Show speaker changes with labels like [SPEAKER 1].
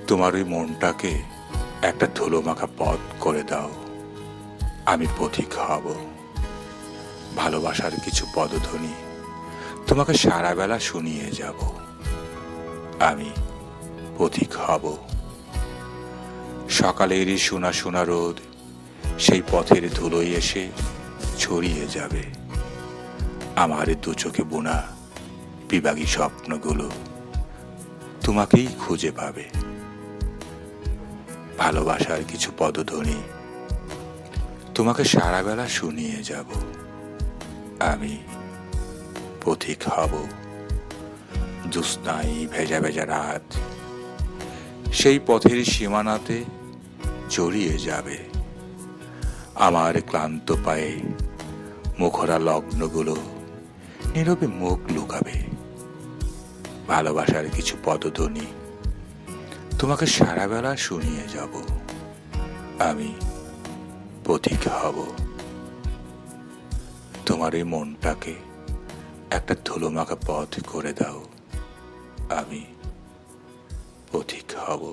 [SPEAKER 1] তোমার ওই মনটাকে একটা ধুলোমাখা পথ করে দাও, আমি পথিক হব। ভালোবাসার কিছু পদধ্বনি তোমাকে সারা বেলা শুনিয়ে যাব, আমি পথিক হব। সকালেরই শোনা শোনা রোদ সেই পথের ধুলোয় এসে ছড়িয়ে যাবে। আমার দু চোখে বোনা বিভাগী স্বপ্নগুলো তোমাকেই খুঁজে পাবে। ভালোবাসার কিছু পদধ্বনি তোমাকে সারা বেলা শুনিয়ে যাব, আমি পথিক হব। জ্যোৎস্নায় ভেজা ভেজা রাত সেই পথের সীমানাতে জড়িয়ে যাবে। আমার ক্লান্ত পায়ে মুখরা লগ্নগুলো নীরবে মুখ লুকাবে। ভালোবাসার কিছু পদধ্বনি তোমাকে সারা বেলা শুনিয়ে যাব, আমি পথিক হব। তোমার এই মনটাকে একটা ধুলোমাখা পথ করে দাও, আমি পথিক হব।